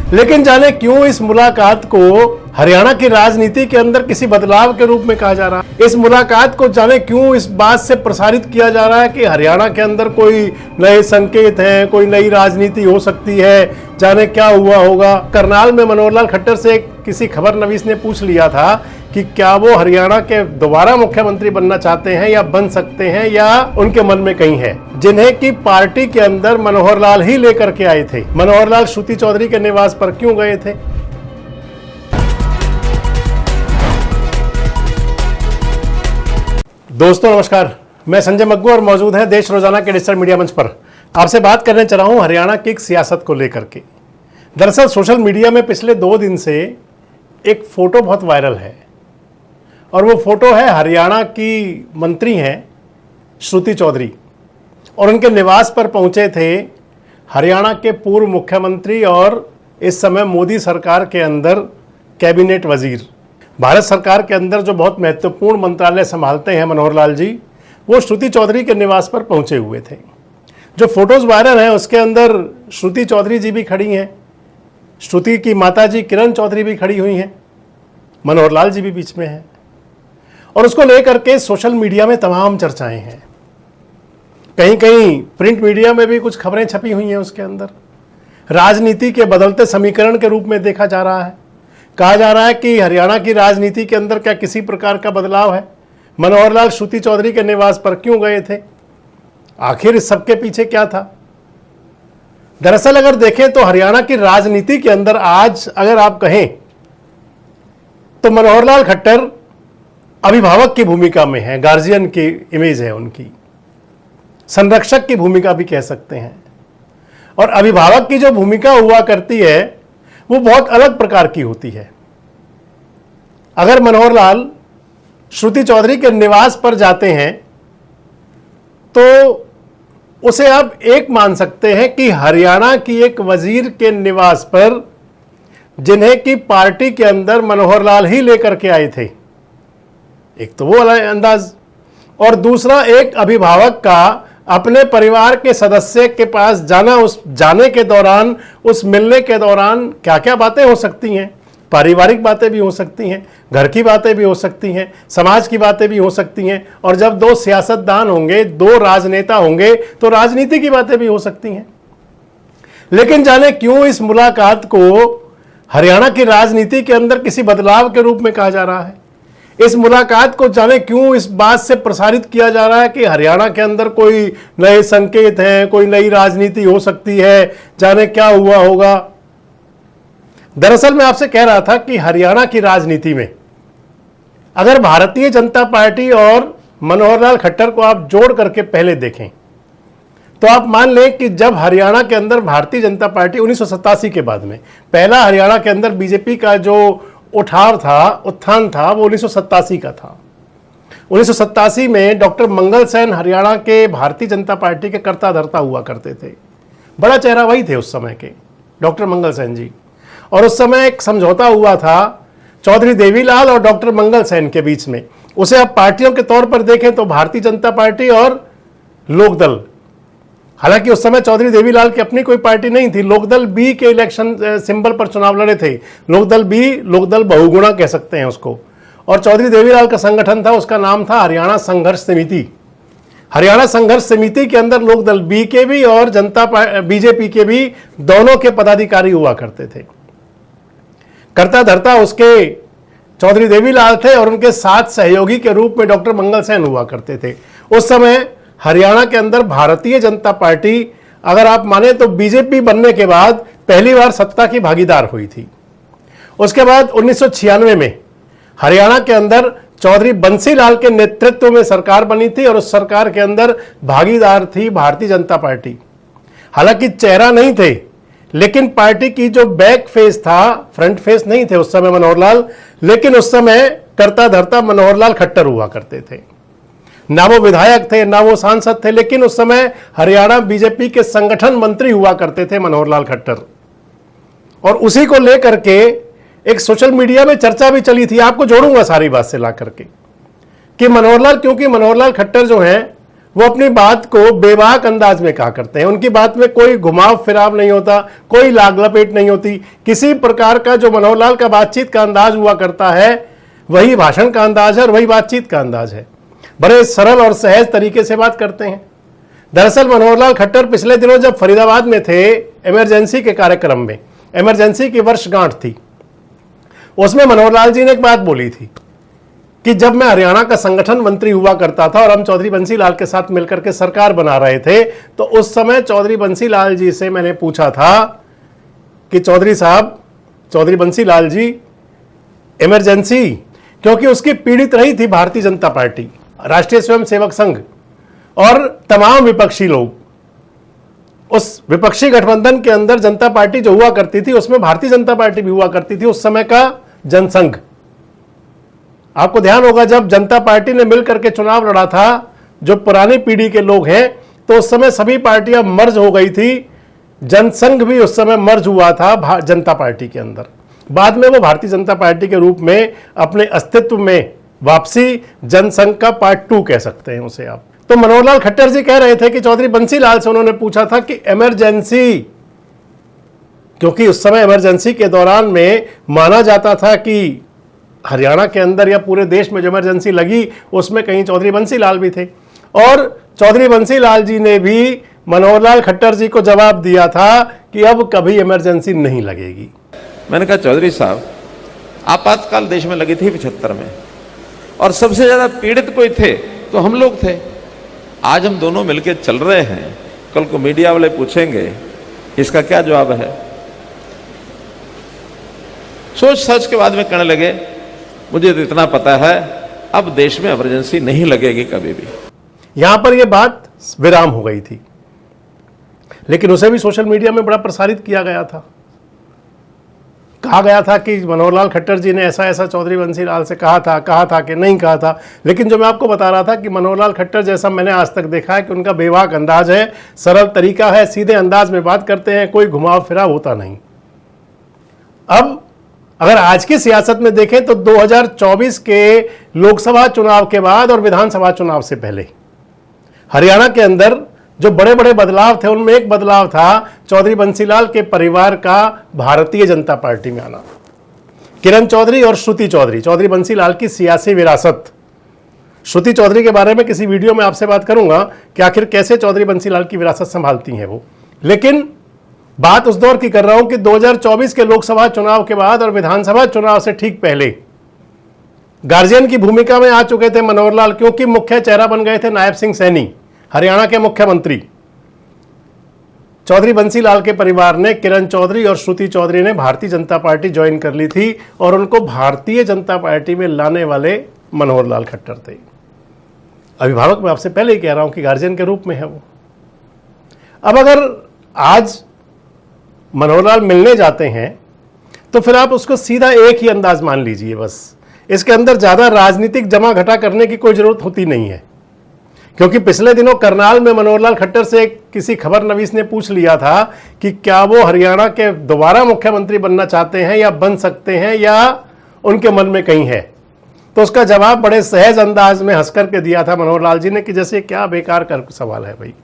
लेकिन जाने क्यों इस मुलाकात को हरियाणा की राजनीति के अंदर किसी बदलाव के रूप में कहा जा रहा है। इस मुलाकात को जाने क्यों इस बात से प्रसारित किया जा रहा है कि हरियाणा के अंदर कोई नए संकेत हैं, कोई नई राजनीति हो सकती है, जाने क्या हुआ होगा। करनाल में मनोहर लाल खट्टर से किसी खबर नवीस ने पूछ लिया था कि क्या वो हरियाणा के दोबारा मुख्यमंत्री बनना चाहते हैं या बन सकते हैं या उनके मन में कहीं है, जिन्हें कि पार्टी के अंदर मनोहर लाल ही लेकर के आए थे। मनोहर लाल श्रुति चौधरी के निवास पर क्यों गए थे? दोस्तों नमस्कार, मैं संजय मग्गू और मौजूद है देश रोजाना के डिजिटल मीडिया मंच पर। आपसे बात करने चला हूं हरियाणा की एक सियासत को लेकर के। दरअसल सोशल मीडिया में पिछले 2 दिन से एक फोटो बहुत वायरल है और वो फोटो है हरियाणा की मंत्री हैं श्रुति चौधरी और उनके निवास पर पहुंचे थे हरियाणा के पूर्व मुख्यमंत्री और इस समय मोदी सरकार के अंदर कैबिनेट वजीर, भारत सरकार के अंदर जो बहुत महत्वपूर्ण मंत्रालय संभालते हैं मनोहर लाल जी, वो श्रुति चौधरी के निवास पर पहुंचे हुए थे। जो फोटोज वायरल हैं उसके अंदर श्रुति चौधरी जी भी खड़ी हैं, श्रुति की माता जी किरण चौधरी भी खड़ी हुई हैं, मनोहर लाल जी भी बीच में हैं और उसको लेकर के सोशल मीडिया में तमाम चर्चाएं हैं। कहीं कहीं प्रिंट मीडिया में भी कुछ खबरें छपी हुई हैं। उसके अंदर राजनीति के बदलते समीकरण के रूप में देखा जा रहा है। कहा जा रहा है कि हरियाणा की राजनीति के अंदर क्या किसी प्रकार का बदलाव है? मनोहर लाल श्रुति चौधरी के निवास पर क्यों गए थे? आखिर इस सबके पीछे क्या था? दरअसल अगर देखें तो हरियाणा की राजनीति के अंदर आज अगर आप कहें तो मनोहर लाल खट्टर अभिभावक की भूमिका में है, गार्जियन की इमेज है उनकी, संरक्षक की भूमिका भी कह सकते हैं। और अभिभावक की जो भूमिका हुआ करती है वो बहुत अलग प्रकार की होती है। अगर मनोहर लाल श्रुति चौधरी के निवास पर जाते हैं तो उसे आप एक मान सकते हैं कि हरियाणा की एक वजीर के निवास पर, जिन्हें कि पार्टी के अंदर मनोहर लाल ही लेकर के आए थे, एक तो वो अंदाज, और दूसरा एक अभिभावक का अपने परिवार के सदस्य के पास जाना, उस जाने के दौरान, उस मिलने के दौरान क्या क्या बातें हो सकती हैं। पारिवारिक बातें भी हो सकती हैं, घर की बातें भी हो सकती हैं, समाज की बातें भी हो सकती हैं, और जब 2 सियासतदान होंगे, 2 राजनेता होंगे तो राजनीति की बातें भी हो सकती हैं। लेकिन जाने क्यों इस मुलाकात को हरियाणा की राजनीति के अंदर किसी बदलाव के रूप में कहा जा रहा है। इस मुलाकात को जाने क्यों इस बात से प्रसारित किया जा रहा है कि हरियाणा के अंदर कोई नए संकेत हैं, कोई नई राजनीति हो सकती है, जाने क्या हुआ होगा। दरअसल मैं आपसे कह रहा था कि हरियाणा की राजनीति में अगर भारतीय जनता पार्टी और मनोहर लाल खट्टर को आप जोड़ करके पहले देखें तो आप मान लें कि जब हरियाणा के अंदर भारतीय जनता पार्टी 1987 के बाद में पहला हरियाणा के अंदर बीजेपी का जो उत्थान था वो 1987 का था। 1987 में डॉक्टर मंगल सेन हरियाणा के भारतीय जनता पार्टी के कर्ता धर्ता हुआ करते थे। बड़ा चेहरा वही थे उस समय के डॉक्टर मंगल सेन जी, और उस समय एक समझौता हुआ था चौधरी देवीलाल और डॉक्टर मंगल सेन के बीच में। उसे आप पार्टियों के तौर पर देखें तो भारतीय जनता पार्टी और लोकदल, हालांकि उस समय चौधरी देवीलाल की अपनी कोई पार्टी नहीं थी, लोकदल बी के इलेक्शन सिंबल पर चुनाव लड़े थे। लोकदल बी, लोकदल बहुगुणा कह सकते हैं उसको, और चौधरी देवीलाल का संगठन था, उसका नाम था हरियाणा संघर्ष समिति। हरियाणा संघर्ष समिति के अंदर लोकदल बी के भी और बीजेपी के भी दोनों के पदाधिकारी हुआ करते थे। कर्ता धर्ता उसके चौधरी देवीलाल थे और उनके साथ सहयोगी के रूप में डॉक्टर मंगल सेन हुआ करते थे। उस समय हरियाणा के अंदर भारतीय जनता पार्टी, अगर आप माने तो बीजेपी बनने के बाद पहली बार सत्ता की भागीदार हुई थी। उसके बाद 1996 में हरियाणा के अंदर चौधरी बंसीलाल के नेतृत्व में सरकार बनी थी और उस सरकार के अंदर भागीदार थी भारतीय जनता पार्टी। हालांकि चेहरा नहीं थे, लेकिन पार्टी की जो बैक फेस था, फ्रंट फेस नहीं थे उस समय मनोहर लाल, लेकिन उस समय कर्ता धर्ता मनोहर लाल खट्टर हुआ करते थे। ना वो विधायक थे, ना वो सांसद थे, लेकिन उस समय हरियाणा बीजेपी के संगठन मंत्री हुआ करते थे मनोहर लाल खट्टर। और उसी को लेकर के एक सोशल मीडिया में चर्चा भी चली थी। आपको जोड़ूंगा सारी बात से ला करके कि मनोहर लाल, क्योंकि मनोहर लाल खट्टर जो हैं वो अपनी बात को बेबाक अंदाज में कहा करते हैं। उनकी बात में कोई घुमाव फिराव नहीं होता, कोई लाग लपेट नहीं होती। किसी प्रकार का जो मनोहर लाल का बातचीत का अंदाज हुआ करता है वही भाषण का अंदाज है और वही बातचीत का अंदाज है। बड़े सरल और सहज तरीके से बात करते हैं। दरअसल मनोहर लाल खट्टर पिछले दिनों जब फरीदाबाद में थे इमरजेंसी के कार्यक्रम में, इमरजेंसी की वर्षगांठ थी, उसमें मनोहर लाल जी ने एक बात बोली थी कि जब मैं हरियाणा का संगठन मंत्री हुआ करता था और हम चौधरी बंसी लाल के साथ मिलकर के सरकार बना रहे थे, तो उस समय चौधरी बंसी लाल जी से मैंने पूछा था कि चौधरी साहब, चौधरी बंसी लाल जी, इमरजेंसी, क्योंकि उसकी पीड़ित रही थी भारतीय जनता पार्टी, राष्ट्रीय स्वयंसेवक संघ और तमाम विपक्षी लोग। उस विपक्षी गठबंधन के अंदर जनता पार्टी जो हुआ करती थी उसमें भारतीय जनता पार्टी भी हुआ करती थी, उस समय का जनसंघ। आपको ध्यान होगा जब जनता पार्टी ने मिलकर के चुनाव लड़ा था, जो पुरानी पीढ़ी के लोग हैं, तो उस समय सभी पार्टियां मर्ज हो गई थी। जनसंघ भी उस समय मर्ज हुआ था जनता पार्टी के अंदर। बाद में वो भारतीय जनता पार्टी के रूप में अपने अस्तित्व में वापसी, जनसंघ का पार्ट 2 कह सकते हैं उसे आप। तो मनोहर लाल खट्टर जी कह रहे थे कि चौधरी बंसी लाल से उन्होंने पूछा था कि इमरजेंसी, क्योंकि उस समय इमरजेंसी के दौरान में माना जाता था कि हरियाणा के अंदर या पूरे देश में जो इमरजेंसी लगी उसमें कहीं चौधरी बंसी लाल भी थे, और चौधरी बंसी लाल जी ने भी मनोहर लाल खट्टर जी को जवाब दिया था कि अब कभी इमरजेंसी नहीं लगेगी। मैंने कहा चौधरी साहब, आपातकाल देश में लगी थी 75 में, और सबसे ज्यादा पीड़ित कोई थे तो हम लोग थे। आज हम दोनों मिलकर चल रहे हैं, कल को मीडिया वाले पूछेंगे इसका क्या जवाब है। सोच समझ के बाद में कहने लगे मुझे तो इतना पता है अब देश में इमरजेंसी नहीं लगेगी कभी भी। यहां पर यह बात विराम हो गई थी, लेकिन उसे भी सोशल मीडिया में बड़ा प्रसारित किया गया था। कहा गया था कि मनोहर लाल खट्टर जी ने ऐसा ऐसा चौधरी बंसी लाल से कहा था कि नहीं कहा था। लेकिन जो मैं आपको बता रहा था कि मनोहर लाल खट्टर जैसा मैंने आज तक देखा है कि उनका बेबाक अंदाज है, सरल तरीका है, सीधे अंदाज में बात करते हैं, कोई घुमाव फिराव होता नहीं। अब अगर आज की सियासत में देखें तो 2024 के लोकसभा चुनाव के बाद और विधानसभा चुनाव से पहले हरियाणा के अंदर जो बड़े बड़े बदलाव थे, उनमें एक बदलाव था चौधरी बंसीलाल के परिवार का भारतीय जनता पार्टी में आना। किरण चौधरी और श्रुति चौधरी, चौधरी बंसीलाल की सियासी विरासत। श्रुति चौधरी के बारे में किसी वीडियो में आपसे बात करूंगा कि आखिर कैसे चौधरी बंसीलाल की विरासत संभालती हैं वो। लेकिन बात उस दौर की कर रहा हूं कि 2024 के लोकसभा चुनाव के बाद और विधानसभा चुनाव से ठीक पहले गार्जियन की भूमिका में आ चुके थे मनोहर लाल, क्योंकि मुख्य चेहरा बन गए थे नायब सिंह सैनी, हरियाणा के मुख्यमंत्री। चौधरी बंसीलाल के परिवार ने, किरण चौधरी और श्रुति चौधरी ने भारतीय जनता पार्टी ज्वाइन कर ली थी और उनको भारतीय जनता पार्टी में लाने वाले मनोहर लाल खट्टर थे। अभिभावक मैं आपसे पहले ही कह रहा हूं कि गार्जियन के रूप में है वो। अब अगर आज मनोहर लाल मिलने जाते हैं तो फिर आप उसको सीधा एक ही अंदाज मान लीजिए बस। इसके अंदर ज्यादा राजनीतिक जमा घटा करने की कोई जरूरत होती नहीं है, क्योंकि पिछले दिनों करनाल में मनोहर लाल खट्टर से किसी खबर नवीस ने पूछ लिया था कि क्या वो हरियाणा के दोबारा मुख्यमंत्री बनना चाहते हैं या बन सकते हैं या उनके मन में कहीं है। तो उसका जवाब बड़े सहज अंदाज में हंस करके दिया था मनोहर लाल जी ने कि जैसे क्या बेकार का सवाल है भाई।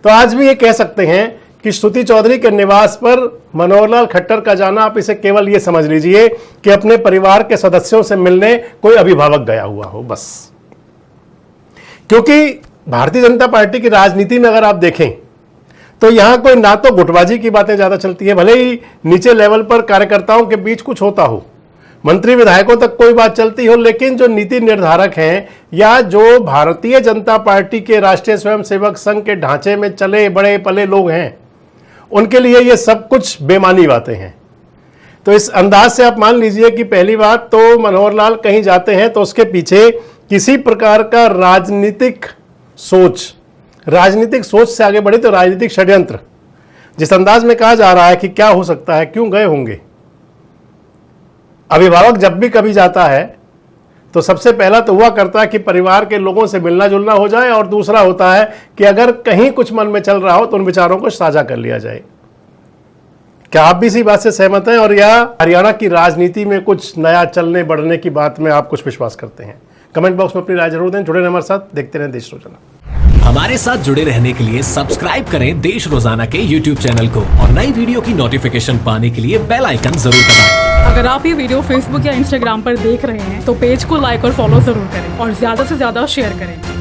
तो आज भी ये कह सकते हैं कि श्रुति चौधरी के निवास पर मनोहर लाल खट्टर का जाना, आप इसे केवल ये समझ लीजिए कि अपने परिवार के सदस्यों से मिलने कोई अभिभावक गया हुआ हो बस। क्योंकि भारतीय जनता पार्टी की राजनीति में अगर आप देखें तो यहां कोई ना तो गुटबाजी की बातें ज्यादा चलती है, भले ही नीचे लेवल पर कार्यकर्ताओं के बीच कुछ होता हो, मंत्री विधायकों तक कोई बात चलती हो, लेकिन जो नीति निर्धारक हैं या जो भारतीय जनता पार्टी के राष्ट्रीय स्वयंसेवक संघ के ढांचे में चले बड़े पले लोग हैं, उनके लिए ये सब कुछ बेमानी बातें हैं। तो इस अंदाज से आप मान लीजिए कि पहली बात तो मनोहर लाल कहीं जाते हैं तो उसके पीछे किसी प्रकार का राजनीतिक सोच से आगे बढ़े तो राजनीतिक षड्यंत्र, जिस अंदाज में कहा जा रहा है कि क्या हो सकता है, क्यों गए होंगे। अभिभावक जब भी कभी जाता है तो सबसे पहला तो हुआ करता है कि परिवार के लोगों से मिलना जुलना हो जाए, और दूसरा होता है कि अगर कहीं कुछ मन में चल रहा हो तो उन विचारों को साझा कर लिया जाए। क्या आप भी इसी बात से सहमत हैं, और या हरियाणा की राजनीति में कुछ नया चलने बढ़ने की बात में आप कुछ विश्वास करते हैं? कमेंट बॉक्स में अपनी राय जरूर दें। जुड़े रहें हमारे साथ, देखते रहें देश रोजाना। हमारे साथ जुड़े रहने के लिए सब्सक्राइब करें देश रोजाना के YouTube चैनल को और नई वीडियो की नोटिफिकेशन पाने के लिए बेल आइकन जरूर दबाएं। अगर आप ये वीडियो फेसबुक या इंस्टाग्राम पर देख रहे हैं तो पेज को लाइक और फॉलो जरूर करें और ज्यादा से ज्यादा शेयर करें।